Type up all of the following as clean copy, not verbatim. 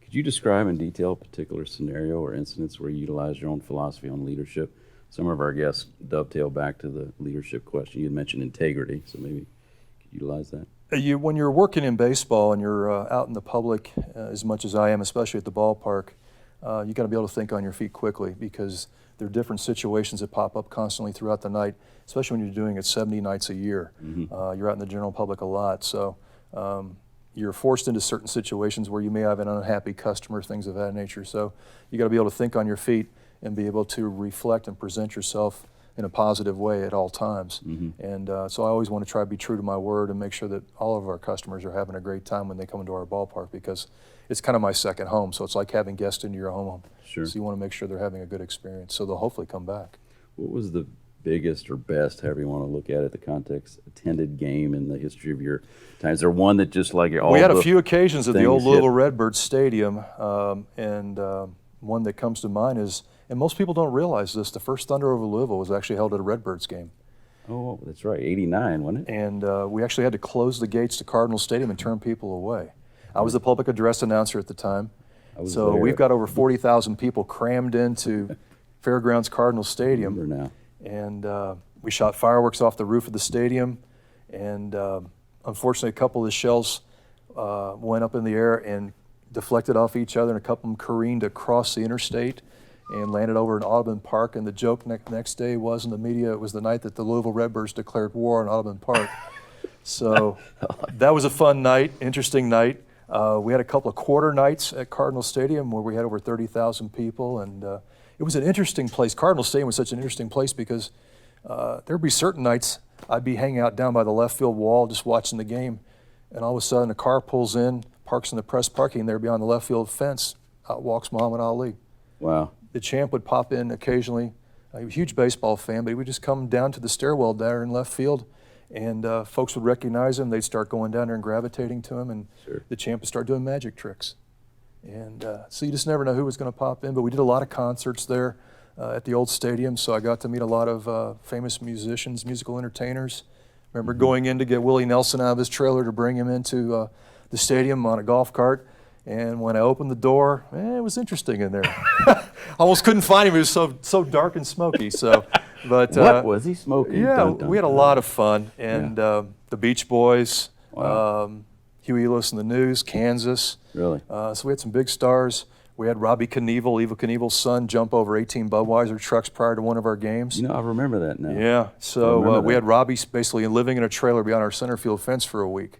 Could you describe in detail a particular scenario or incidents where you utilized your own philosophy on leadership? Some of our guests dovetail back to the leadership question. You had mentioned integrity, so maybe could you utilize that? When you're working in baseball and you're out in the public, as much as I am, especially at the ballpark, you got to be able to think on your feet quickly, because there are different situations that pop up constantly throughout the night, especially when you're doing it 70 nights a year. You're out in the general public a lot, so you're forced into certain situations where you may have an unhappy customer, things of that nature. So you got to be able to think on your feet and be able to reflect and present yourself in a positive way at all times. And so I always want to try to be true to my word and make sure that all of our customers are having a great time when they come into our ballpark, because it's kind of my second home. So it's like having guests into your home. Sure. So you want to make sure they're having a good experience, so they'll hopefully come back. What was the biggest or best, however you want to look at it, the context attended game in the history of your time? Is there one that just like all We had a few occasions at the old Louisville hit? Redbirds Stadium, and one that comes to mind is, and most people don't realize this, the first Thunder over Louisville was actually held at a Redbirds game. Oh, that's right, 89, wasn't it? And we actually had to close the gates to Cardinal Stadium and turn people away. I was the public address announcer at the time. So we've got over 40,000 people crammed into Fairgrounds Cardinal Stadium. Now. And we shot fireworks off the roof of the stadium. And unfortunately, a couple of the shells went up in the air and deflected off each other, and a couple of them careened across the interstate and landed over in Audubon Park. And the joke next day was in the media, it was the night that the Louisville Redbirds declared war on Audubon Park. So that was a fun night, interesting night. We had a couple of quarter nights at Cardinal Stadium where we had over 30,000 people, and it was an interesting place. Cardinal Stadium was such an interesting place because there'd be certain nights I'd be hanging out down by the left field wall just watching the game, and all of a sudden a car pulls in, parks in the press parking there beyond the left field fence. Out walks Muhammad Ali. Wow. The champ would pop in occasionally. He was a huge baseball fan, but he would just come down to the stairwell there in left field, and folks would recognize him. They'd start going down there and gravitating to him, and the champ would start doing magic tricks. And so you just never know who was going to pop in, but we did a lot of concerts there at the old stadium, so I got to meet a lot of famous musicians, musical entertainers. Remember going in to get Willie Nelson out of his trailer to bring him into the stadium on a golf cart, and when I opened the door, it was interesting in there. Almost couldn't find him, it was so dark and smoky. So, but what was he smoking? Yeah, dun, dun, we had a dun. lot of fun, and the Beach Boys, Wow. Huey Lewis and the News, Kansas. Really? So we had some big stars. We had Robbie Knievel, Evel Knievel's son, jump over 18 Budweiser trucks prior to one of our games. You know, I remember that now. Yeah, so we had Robbie basically living in a trailer beyond our center field fence for a week.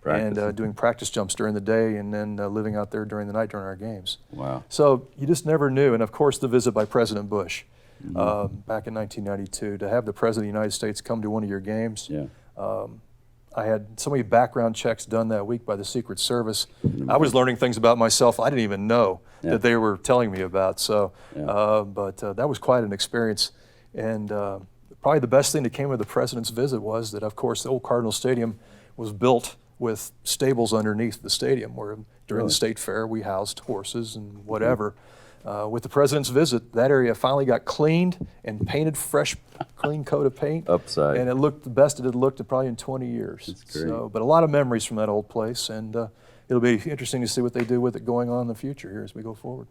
And doing practice jumps during the day, and then living out there during the night during our games. Wow. So you just never knew. And of course the visit by President Bush back in 1992, to have the President of the United States come to one of your games. Yeah. I had so many background checks done that week by the Secret Service. I was learning things about myself I didn't even know that they were telling me about. So, but that was quite an experience. And probably the best thing that came of the President's visit was that, of course, the old Cardinal Stadium was built with stables underneath the stadium, where during the state fair we housed horses and whatever. With the President's visit, that area finally got cleaned and painted fresh, clean coat of paint. Upside. And it looked the best it had looked probably in 20 years. That's great. So, but a lot of memories from that old place, and it'll be interesting to see what they do with it going on in the future here as we go forward.